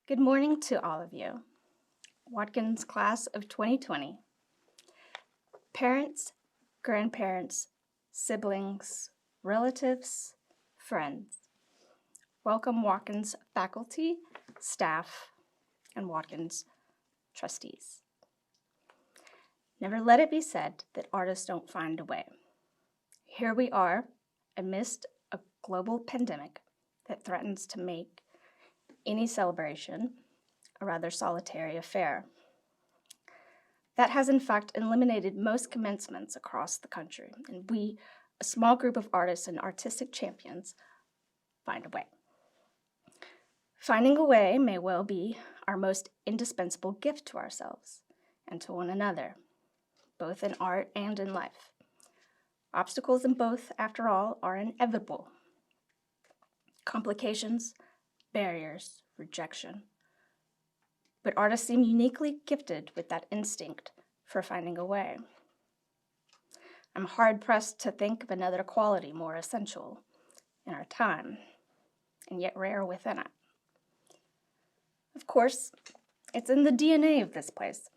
Good morning to all of you. Watkins class of 2020. Parents, grandparents, siblings, relatives, friends. Welcome Watkins faculty, staff, and Watkins trustees. Never let it be said that artists don't find a way. Here we are amidst a global pandemic that threatens to make any celebration a rather solitary affair. That has in fact eliminated most commencements across the country, and we, a small group of artists and artistic champions, find a way. Finding a way may well be our most indispensable gift to ourselves and to one another, both in art and in life. Obstacles in both, after all, are inevitable. Complications, barriers, rejection. But artists seem uniquely gifted with that instinct for finding a way. I'm hard-pressed to think of another quality more essential in our time, and yet rare within it. Of course, it's in the DNA of this place.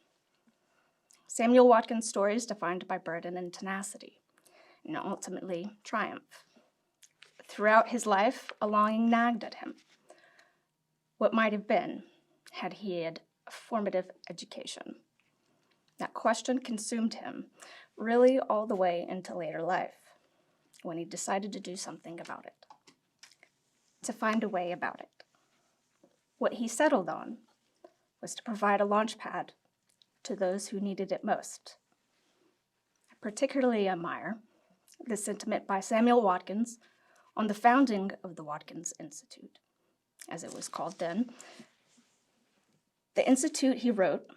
Samuel Watkins' story is defined by burden and tenacity, and ultimately triumph. Throughout his life, a longing nagged at him. What might have been had he had a formative education? That question consumed him really all the way into later life, when he decided to do something about it, to find a way about it. What he settled on was to provide a launch pad to those who needed it most. I particularly admire the sentiment by Samuel Watkins on the founding of the Watkins Institute, as it was called then. The institute, he wrote,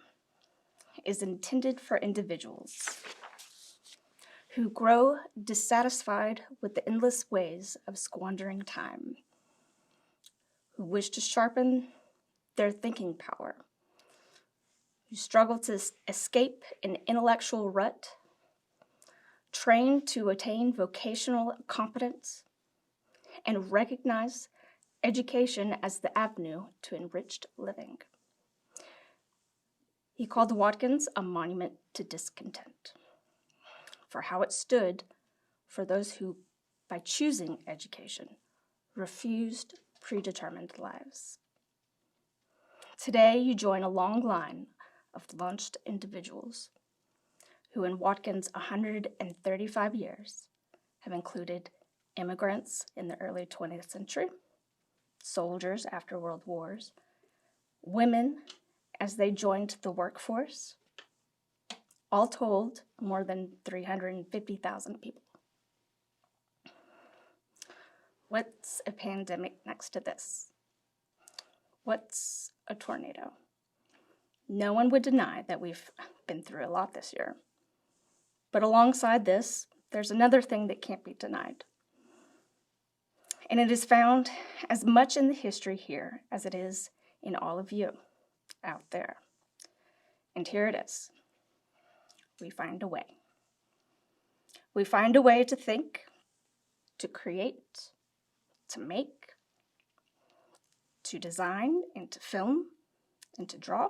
is intended for individuals who grow dissatisfied with the endless ways of squandering time, who wish to sharpen their thinking power, who struggle to escape an intellectual rut, train to attain vocational competence, and recognize education as the avenue to enriched living. He called Watkins a monument to discontent, for how it stood for those who, by choosing education, refused predetermined lives. Today, you join a long line of launched individuals who, in Watkins' 135 years, have included immigrants in the early 20th century, soldiers after world wars, women as they joined the workforce, all told, more than 350,000 people. What's a pandemic next to this? What's a tornado? No one would deny that we've been through a lot this year. But alongside this, there's another thing that can't be denied. And it is found as much in the history here as it is in all of you out there. And here it is. We find a way. We find a way to think, to create, to make, to design and to film and to draw,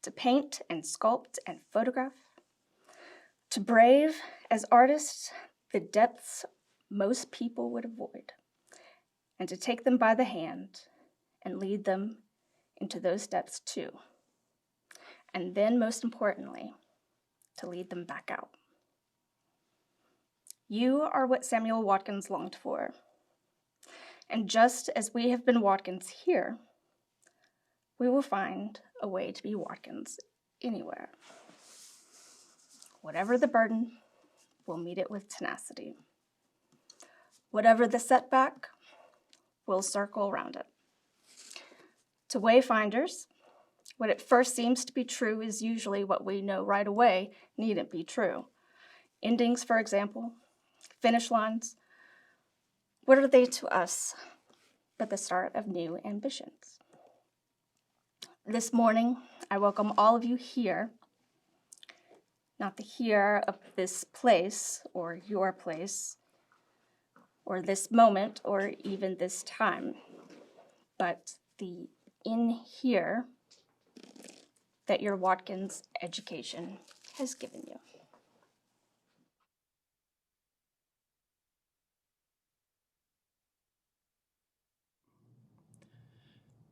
to paint and sculpt and photograph, to brave as artists the depths most people would avoid, and to take them by the hand and lead them into those depths too. And then, most importantly, to lead them back out. You are what Samuel Watkins longed for. And just as we have been Watkins here, we will find a way to be Watkins anywhere. Whatever the burden, we'll meet it with tenacity. Whatever the setback, we'll circle around it. To wayfinders, what at first seems to be true is usually what we know right away needn't be true. Endings, for example, finish lines, what are they to us but the start of new ambitions? This morning, I welcome all of you here, not the here of this place or your place, or this moment, or even this time, but the in here that your Watkins education has given you.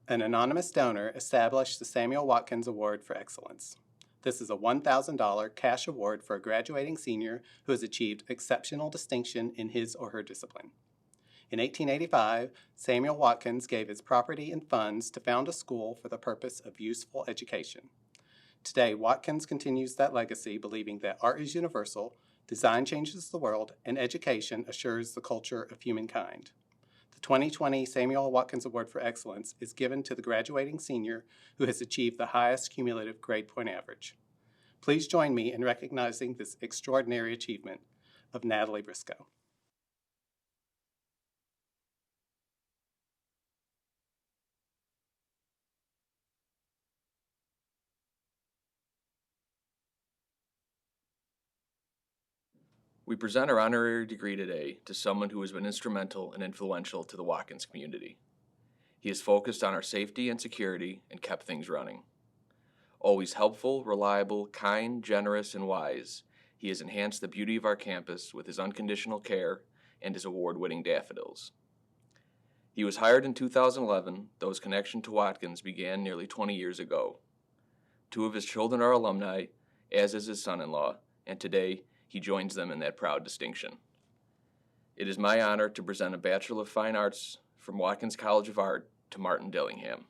An anonymous donor established the Samuel Watkins Award for Excellence. This is a $1,000 cash award for a graduating senior who has achieved exceptional distinction in his or her discipline. In 1885, Samuel Watkins gave his property and funds to found a school for the purpose of useful education. Today, Watkins continues that legacy, believing that art is universal, design changes the world, and education assures the culture of humankind. The 2020 Samuel Watkins Award for Excellence is given to the graduating senior who has achieved the highest cumulative grade point average. Please join me in recognizing this extraordinary achievement of Natalie Briscoe. We present our honorary degree today to someone who has been instrumental and influential to the Watkins community. He has focused on our safety and security and kept things running. Always helpful, reliable, kind, generous, and wise, he has enhanced the beauty of our campus with his unconditional care and his award-winning daffodils. He was hired in 2011, though his connection to Watkins began nearly 20 years ago. 2 of his children are alumni, as is his son-in-law, and today he joins them in that proud distinction. It is my honor to present a Bachelor of Fine Arts from Watkins College of Art to Martin Dillingham.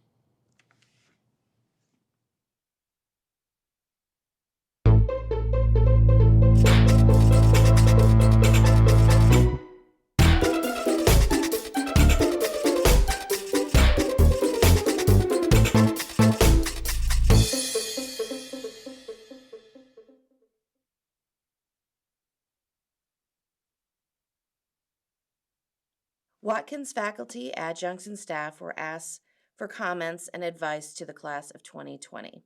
Watkins faculty, adjuncts, and staff were asked for comments and advice to the class of 2020.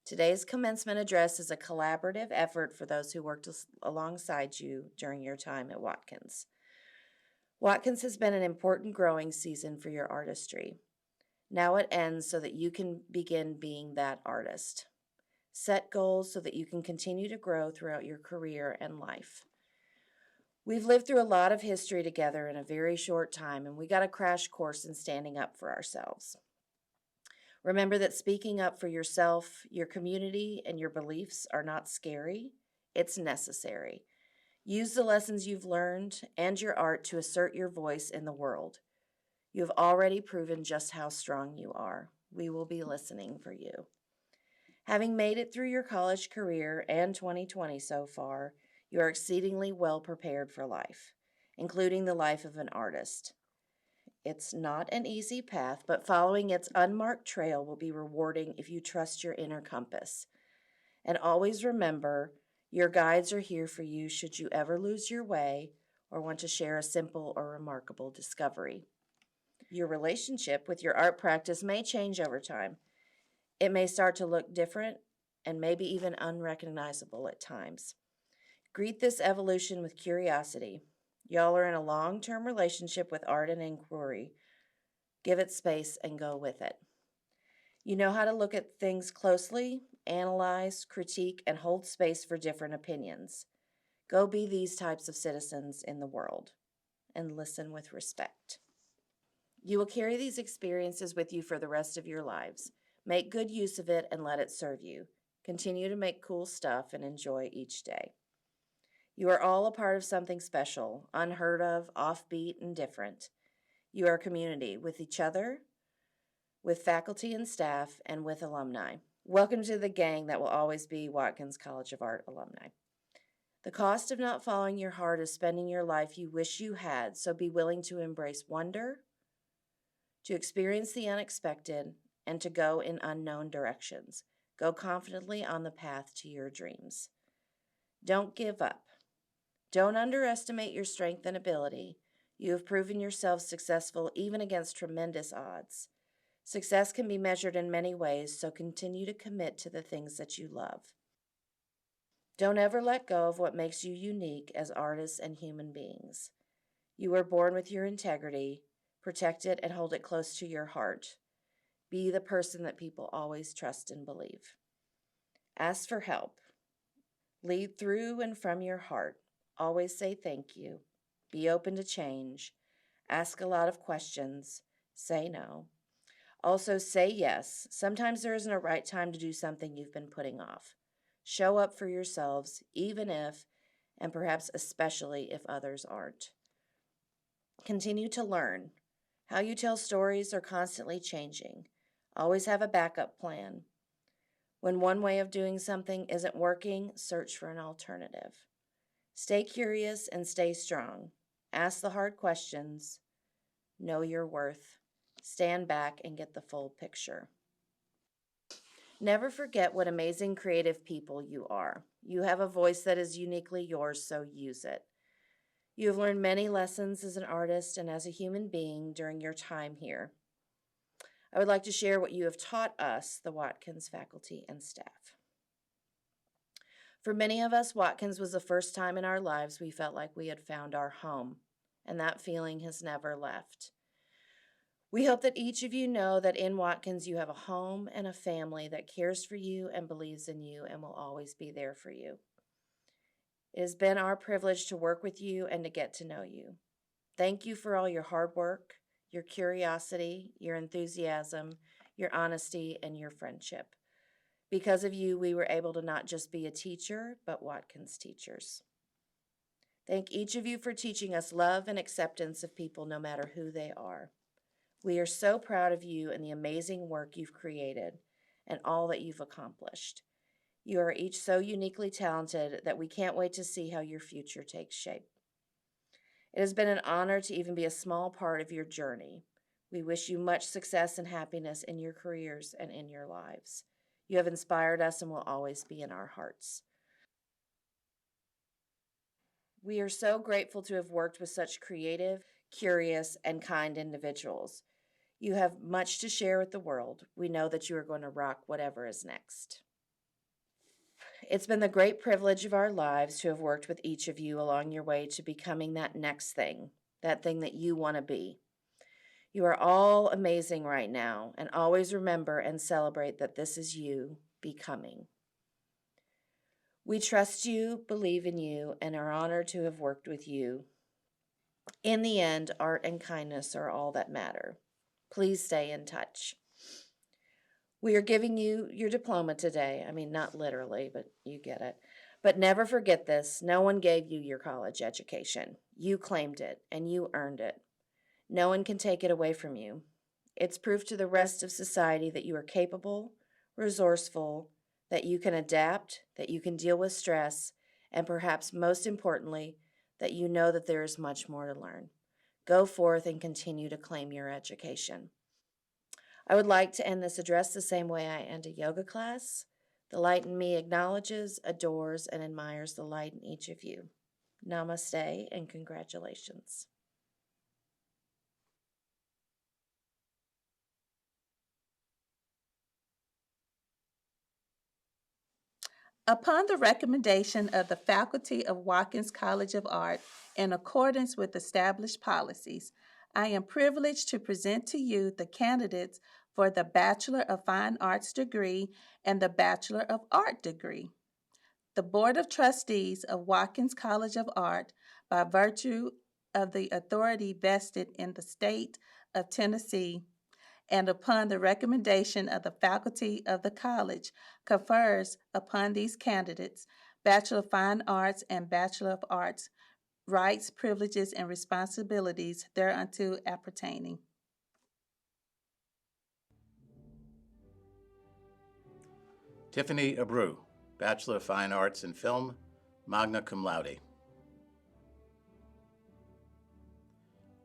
Today's commencement address is a collaborative effort for those who worked alongside you during your time at Watkins. Watkins has been an important growing season for your artistry. Now it ends so that you can begin being that artist. Set goals so that you can continue to grow throughout your career and life. We've lived through a lot of history together in a very short time, and we got a crash course in standing up for ourselves. Remember that speaking up for yourself, your community, and your beliefs are not scary. It's necessary. Use the lessons you've learned and your art to assert your voice in the world. You have already proven just how strong you are. We will be listening for you. Having made it through your college career and 2020 so far, you are exceedingly well prepared for life, including the life of an artist. It's not an easy path, but following its unmarked trail will be rewarding if you trust your inner compass. And always remember, your guides are here for you should you ever lose your way or want to share a simple or remarkable discovery. Your relationship with your art practice may change over time. It may start to look different and maybe even unrecognizable at times. Greet this evolution with curiosity. Y'all are in a long-term relationship with art and inquiry. Give it space and go with it. You know how to look at things closely, analyze, critique, and hold space for different opinions. Go be these types of citizens in the world and listen with respect. You will carry these experiences with you for the rest of your lives. Make good use of it and let it serve you. Continue to make cool stuff and enjoy each day. You are all a part of something special, unheard of, offbeat, and different. You are a community with each other, with faculty and staff, and with alumni. Welcome to the gang that will always be Watkins College of Art alumni. The cost of not following your heart is spending your life you wish you had, so be willing to embrace wonder, to experience the unexpected, and to go in unknown directions. Go confidently on the path to your dreams. Don't give up. Don't underestimate your strength and ability. You have proven yourself successful even against tremendous odds. Success can be measured in many ways, so continue to commit to the things that you love. Don't ever let go of what makes you unique as artists and human beings. You were born with your integrity. Protect it and hold it close to your heart. Be the person that people always trust and believe. Ask for help. Lead through and from your heart. Always say thank you. Be open to change. Ask a lot of questions. Say no. Also say yes. Sometimes there isn't a right time to do something you've been putting off. Show up for yourselves, even if, and perhaps especially if others aren't. Continue to learn. How you tell stories are constantly changing. Always have a backup plan. When one way of doing something isn't working, search for an alternative. Stay curious and stay strong. Ask the hard questions. Know your worth. Stand back and get the full picture. Never forget what amazing creative people you are. You have a voice that is uniquely yours, so use it. You have learned many lessons as an artist and as a human being during your time here. I would like to share what you have taught us, the Watkins faculty and staff. For many of us, Watkins was the first time in our lives we felt like we had found our home, and that feeling has never left. We hope that each of you know that in Watkins you have a home and a family that cares for you and believes in you and will always be there for you. It has been our privilege to work with you and to get to know you. Thank you for all your hard work, your curiosity, your enthusiasm, your honesty, and your friendship. Because of you, we were able to not just be a teacher, but Watkins teachers. Thank each of you for teaching us love and acceptance of people no matter who they are. We are so proud of you and the amazing work you've created and all that you've accomplished. You are each so uniquely talented that we can't wait to see how your future takes shape. It has been an honor to even be a small part of your journey. We wish you much success and happiness in your careers and in your lives. You have inspired us and will always be in our hearts. We are so grateful to have worked with such creative, curious, and kind individuals. You have much to share with the world. We know that you are going to rock whatever is next. It's been the great privilege of our lives to have worked with each of you along your way to becoming that next thing, that thing that you want to be. You are all amazing right now, and always remember and celebrate that this is you becoming. We trust you, believe in you, and are honored to have worked with you. In the end, art and kindness are all that matter. Please stay in touch. We are giving you your diploma today. I mean, not literally, but you get it. But never forget this. No one gave you your college education. You claimed it, and you earned it. No one can take it away from you. It's proof to the rest of society that you are capable, resourceful, that you can adapt, that you can deal with stress, and perhaps most importantly, that you know that there is much more to learn. Go forth and continue to claim your education. I would like to end this address the same way I end a yoga class. The light in me acknowledges, adores, and admires the light in each of you. Namaste and congratulations. Upon the recommendation of the faculty of Watkins College of Art, in accordance with established policies, I am privileged to present to you the candidates for the Bachelor of Fine Arts degree and the Bachelor of Art degree. The Board of Trustees of Watkins College of Art, by virtue of the authority vested in the state of Tennessee, and upon the recommendation of the faculty of the college, confers upon these candidates Bachelor of Fine Arts, and Bachelor of Arts, rights, privileges, and responsibilities thereunto appertaining. Tiffany Abreu, Bachelor of Fine Arts in Film, magna cum laude.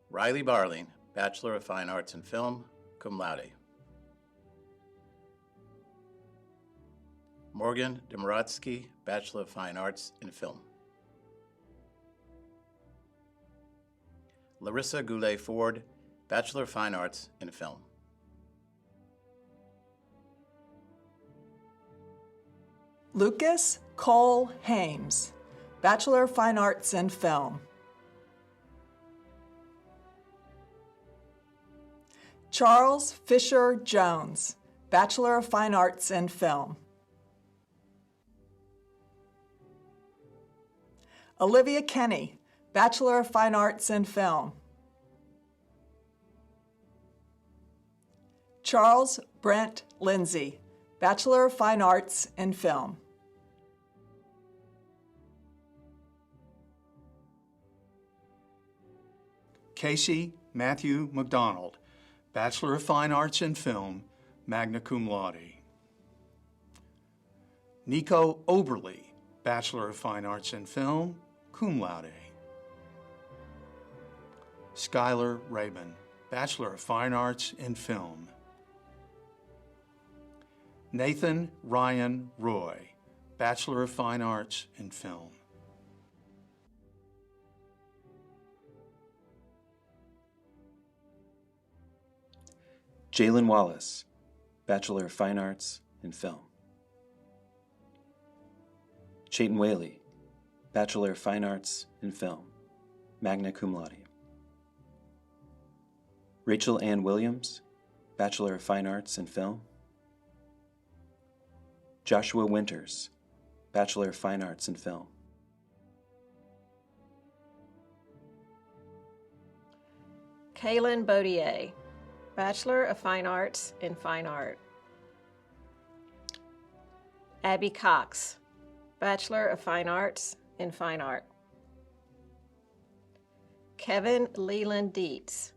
Riley Barling, Bachelor of Fine Arts in Film, cum laude. Morgan Demirotsky, Bachelor of Fine Arts in Film. Larissa Goulet Ford, Bachelor of Fine Arts in Film. Lucas Cole Hames, Bachelor of Fine Arts in Film. Charles Fisher Jones, Bachelor of Fine Arts in Film. Olivia Kenny, Bachelor of Fine Arts in Film. Charles Brent Lindsay, Bachelor of Fine Arts in Film. Casey Matthew McDonald, Bachelor of Fine Arts in Film, magna cum laude. Nico Oberly, Bachelor of Fine Arts in Film, cum laude. Skylar Rabin, Bachelor of Fine Arts in Film. Nathan Ryan Roy, Bachelor of Fine Arts in Film. Jalen Wallace, Bachelor of Fine Arts in Film. Chayton Whaley, Bachelor of Fine Arts in Film, magna cum laude. Rachel Ann Williams, Bachelor of Fine Arts in Film. Joshua Winters, Bachelor of Fine Arts in Film. Kaylin Baudier, Bachelor of Fine Arts in Fine Art. Abby Cox, Bachelor of Fine Arts in Fine Art. Kevin Leland Dietz,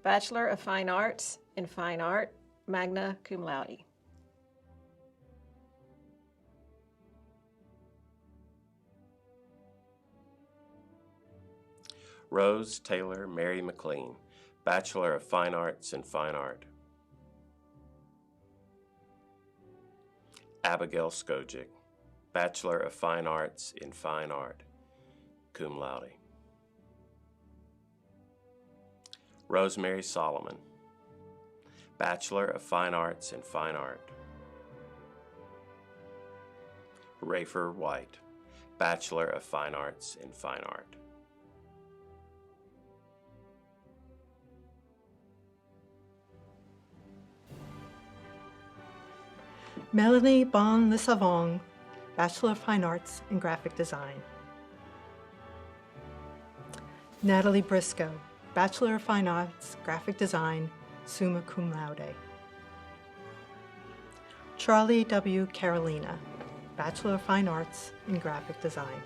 Bachelor of Fine Arts in Fine Art, magna cum laude. Rose Taylor Mary McLean, Bachelor of Fine Arts in Fine Art. Abigail Skojic, Bachelor of Fine Arts in Fine Art, cum laude. Rosemary Solomon, Bachelor of Fine Arts in Fine Art. Rafer White, Bachelor of Fine Arts in Fine Art. Melanie Bon Lissavong, Bachelor of Fine Arts in Graphic Design. Natalie Briscoe, Bachelor of Fine Arts, Graphic Design, summa cum laude. Charlie W. Carolina, Bachelor of Fine Arts in Graphic Design.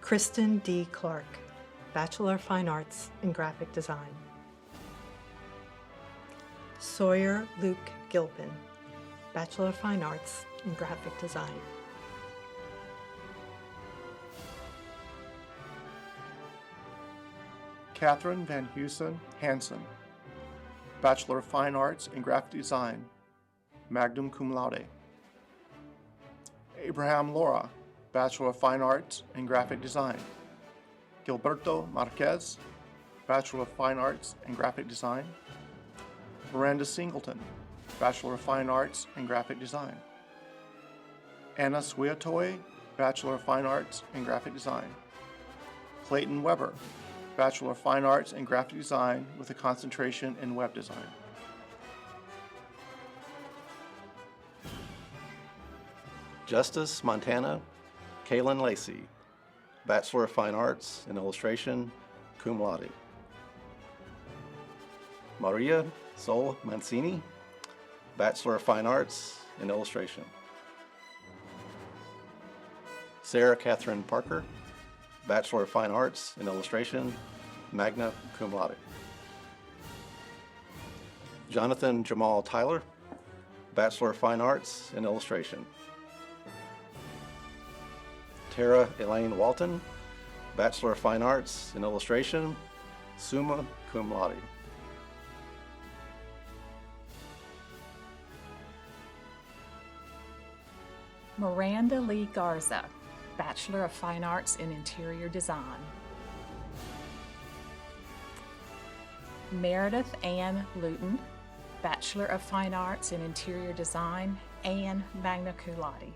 Kristen D. Clark, Bachelor of Fine Arts in Graphic Design. Sawyer Luke Gilpin, Bachelor of Fine Arts in Graphic Design. Catherine Van Heusen Hansen, Bachelor of Fine Arts in Graphic Design, magna cum laude. Abraham Laura, Bachelor of Fine Arts in Graphic Design. Gilberto Marquez, Bachelor of Fine Arts in Graphic Design. Miranda Singleton, Bachelor of Fine Arts in Graphic Design. Anna Swiatoy, Bachelor of Fine Arts in Graphic Design. Clayton Weber, Bachelor of Fine Arts in Graphic Design with a concentration in web design. Justice Montana Kaylin Lacey, Bachelor of Fine Arts in Illustration, cum laude. Maria Sol Mancini, Bachelor of Fine Arts in Illustration. Sarah Catherine Parker, Bachelor of Fine Arts in Illustration, magna cum laude. Jonathan Jamal Tyler, Bachelor of Fine Arts in Illustration. Tara Elaine Walton, Bachelor of Fine Arts in Illustration, summa cum laude. Miranda Lee Garza, Bachelor of Fine Arts in Interior Design. Meredith Ann Luton, Bachelor of Fine Arts in Interior Design and magna cum laude.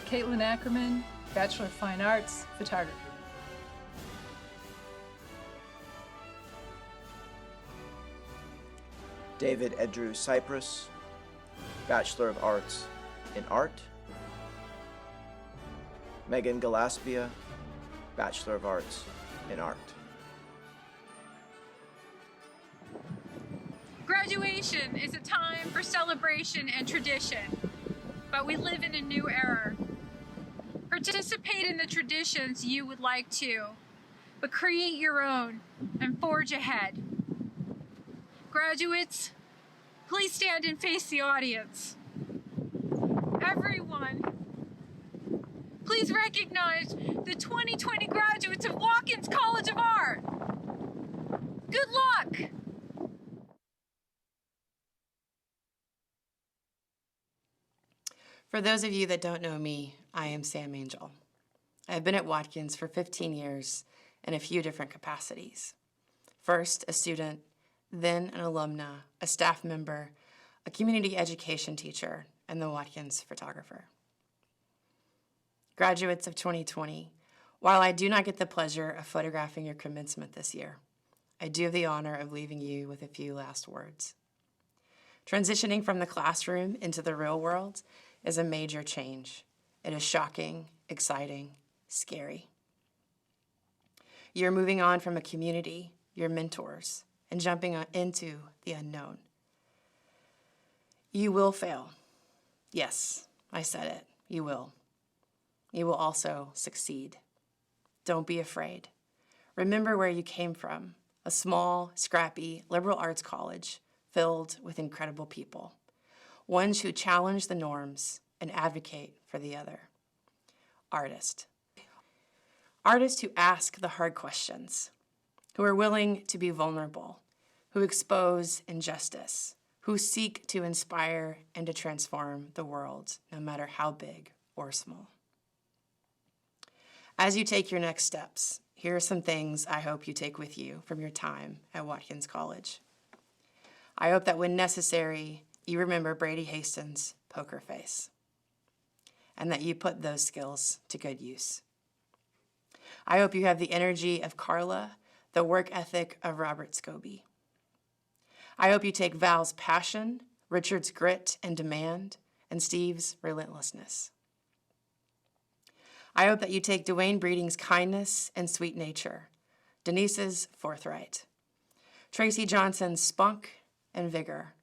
Caitlin Ackerman, Bachelor of Fine Arts, Photography. David Edrew Cyprus, Bachelor of Arts in Art. Megan Gillespie, Bachelor of Arts in Art. Graduation is a time for celebration and tradition, but we live in a new era. Participate in the traditions you would like to, but create your own and forge ahead. Graduates, please stand and face the audience. Everyone, please recognize the 2020 graduates of Watkins College of Art. Good luck! For those of you that don't know me, I am Sam Angel. I have been at Watkins for 15 years in a few different capacities. First, a student, then an alumna, a staff member, a community education teacher, and the Watkins photographer. Graduates of 2020, while I do not get the pleasure of photographing your commencement this year, I do have the honor of leaving you with a few last words. Transitioning from the classroom into the real world is a major change. It is shocking, exciting, scary. You're moving on from a community, your mentors, and jumping into the unknown. You will fail. Yes, I said it. You will. You will also succeed. Don't be afraid. Remember where you came from, a small, scrappy, liberal arts college filled with incredible people, ones who challenge the norms and advocate for the other. Artists who ask the hard questions, who are willing to be vulnerable, who expose injustice, who seek to inspire and to transform the world, no matter how big or small. As you take your next steps, here are some things I hope you take with you from your time at Watkins College. I hope that when necessary, you remember Brady Hastings' poker face, and that you put those skills to good use. I hope you have the energy of Carla, the work ethic of Robert Scobie. I hope you take Val's passion, Richard's grit and demand, and Steve's relentlessness. I hope that you take Dwayne Breeding's kindness and sweet nature, Denise's forthright, Tracy Johnson's spunk and vigor.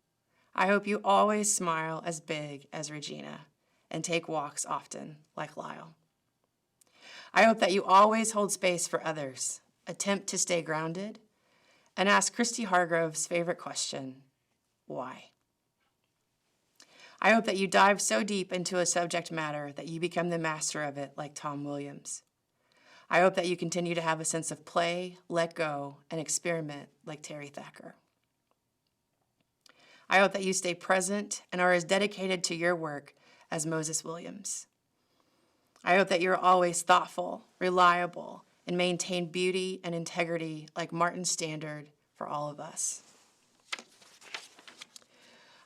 I hope you always smile as big as Regina and take walks often like Lyle. I hope that you always hold space for others, attempt to stay grounded, and ask Christy Hargrove's favorite question, why? I hope that you dive so deep into a subject matter that you become the master of it like Tom Williams. I hope that you continue to have a sense of play, let go, and experiment like Terry Thacker. I hope that you stay present and are as dedicated to your work as Moses Williams. I hope that you're always thoughtful, reliable, and maintain beauty and integrity like Martin's standard for all of us.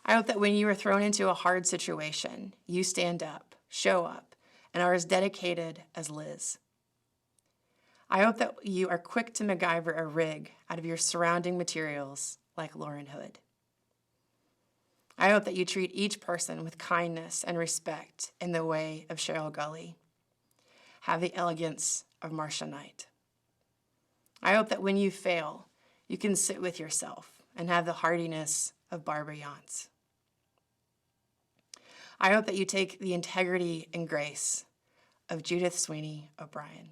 I hope that when you are thrown into a hard situation, you stand up, show up, and are as dedicated as Liz. I hope that you are quick to MacGyver a rig out of your surrounding materials like Lauren Hood. I hope that you treat each person with kindness and respect in the way of Cheryl Gully. Have the elegance of Marcia Knight. I hope that when you fail, you can sit with yourself and have the hardiness of Barbara Yance. I hope that you take the integrity and grace of Judith Sweeney O'Brien.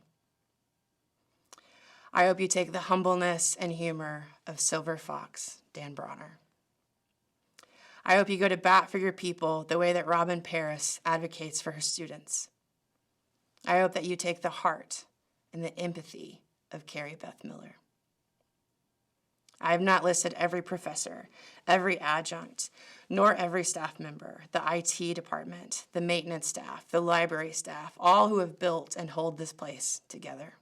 I hope you take the humbleness and humor of Silver Fox Dan Bronner. I hope you go to bat for your people the way that Robin Paris advocates for her students. I hope that you take the heart and the empathy of Carrie Beth Miller. I have not listed every professor, every adjunct, nor every staff member, the IT department, the maintenance staff, the library staff, all who have built and hold this place together.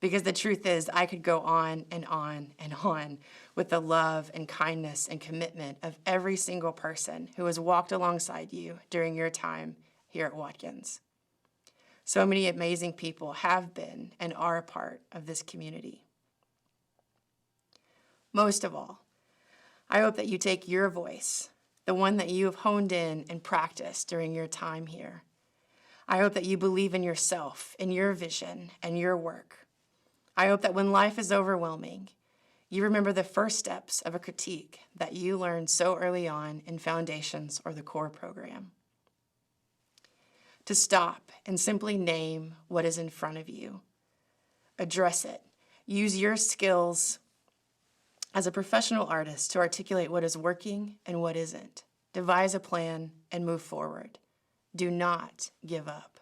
Because the truth is, I could go on and on and on with the love and kindness and commitment of every single person who has walked alongside you during your time here at Watkins. So many amazing people have been and are a part of this community. Most of all, I hope that you take your voice, the one that you have honed in and practiced during your time here. I hope that you believe in yourself, in your vision, and your work. I hope that when life is overwhelming, you remember the first steps of a critique that you learned so early on in Foundations or the core program. To stop and simply name what is in front of you. Address it. Use your skills as a professional artist to articulate what is working and what isn't. Devise a plan and move forward. Do not give up.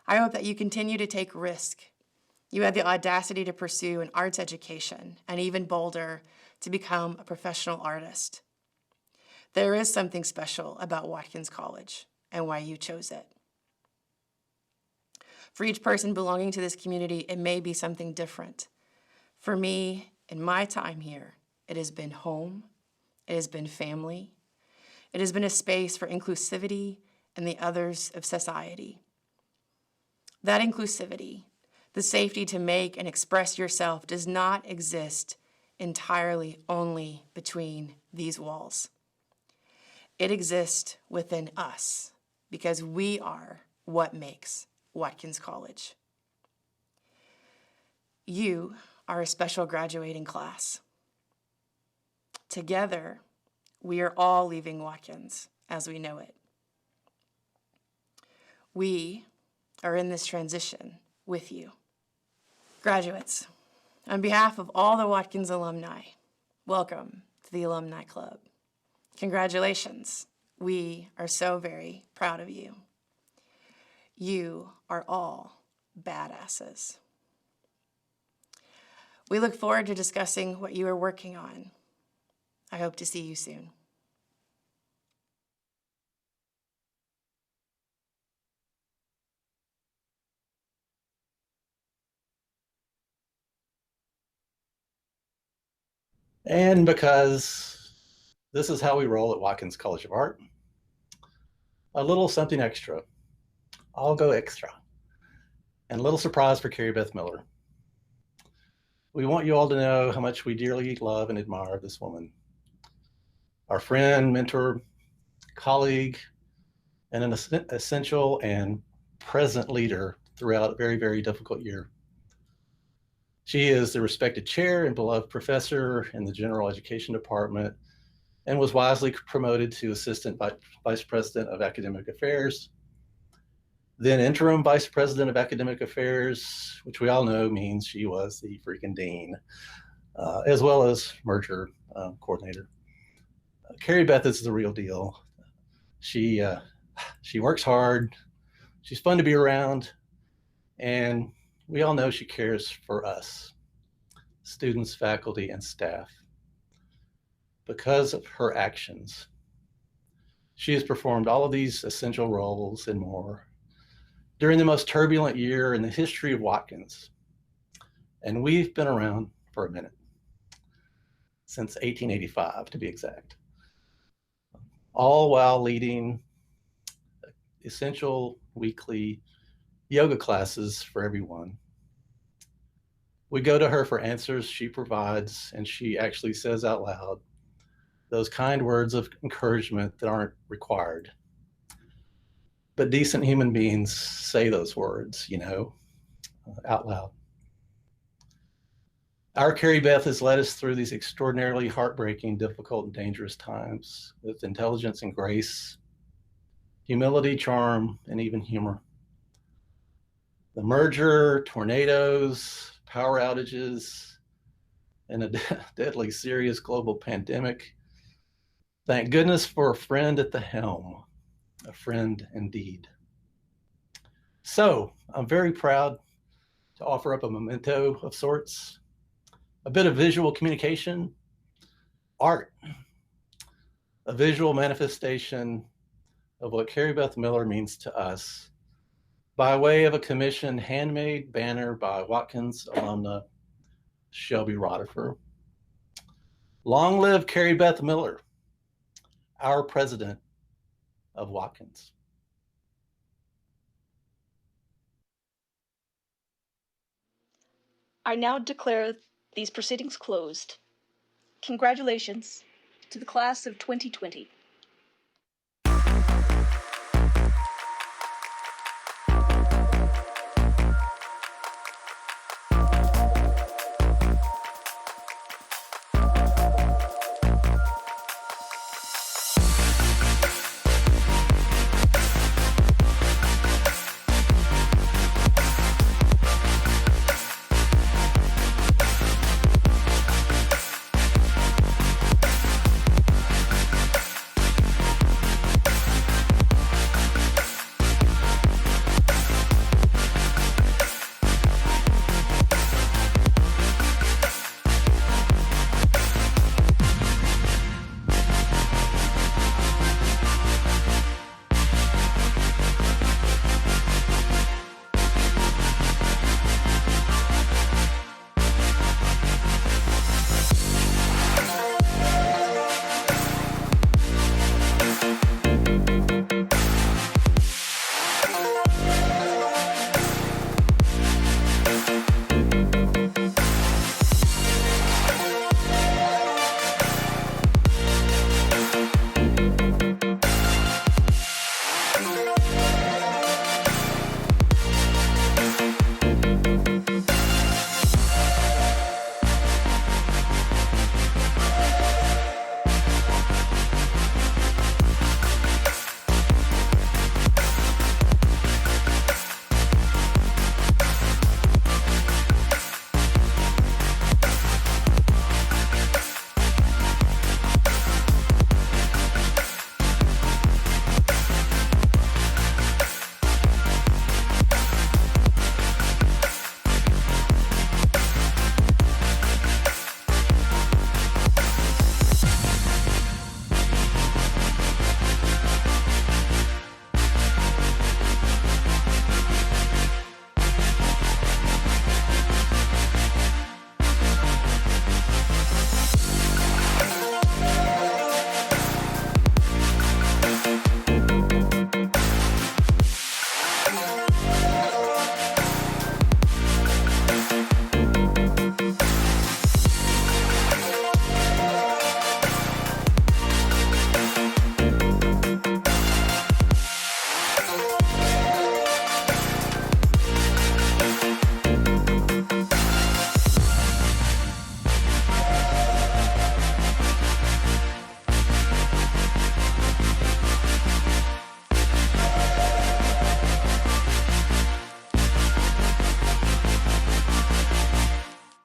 I hope that you continue to take risk. You had the audacity to pursue an arts education, and even bolder, to become a professional artist. There is something special about Watkins College and why you chose it. For each person belonging to this community, it may be something different. For me, in my time here, it has been home, it has been family, it has been a space for inclusivity and the others of society. That inclusivity, the safety to make and express yourself, does not exist entirely only between these walls. It exists within us because we are what makes Watkins College. You are a special graduating class. Together, we are all leaving Watkins as we know it. We are in this transition with you. Graduates, on behalf of all the Watkins alumni, welcome to the Alumni Club. Congratulations. We are so very proud of you. You are all badasses. We look forward to discussing what you are working on. I hope to see you soon. And because this is how we roll at Watkins College of Art, a little something extra. I'll go extra. And a little surprise for Carrie Beth Miller. We want you all to know how much we dearly love and admire this woman. Our friend, mentor, colleague, and an essential and present leader throughout a very, very difficult year. She is the respected chair and beloved professor in the general education department and was wisely promoted to assistant vice president of academic affairs, then interim vice president of academic affairs, which we all know means she was the freaking dean, as well as merger coordinator. Carrie Beth is the real deal. She works hard, she's fun to be around, and we all know she cares for us, students, faculty, and staff. Because of her actions, she has performed all of these essential roles and more during the most turbulent year in the history of Watkins. And we've been around for a minute, since 1885 to be exact, all while leading essential weekly yoga classes for everyone. We go to her for answers she provides, and she actually says out loud those kind words of encouragement that aren't required. But decent human beings say those words, out loud. Our Carrie Beth has led us through these extraordinarily heartbreaking, difficult, and dangerous times with intelligence and grace, humility, charm, and even humor. The merger, tornadoes, power outages, and a deadly serious global pandemic. Thank goodness for a friend at the helm, a friend indeed. So I'm very proud to offer up a memento of sorts, a bit of visual communication, art, a visual manifestation of what Carrie Beth Miller means to us by way of a commissioned handmade banner by Watkins alumna Shelby Rodifer. Long live Carrie Beth Miller, our president of Watkins. I now declare these proceedings closed. Congratulations to the class of 2020.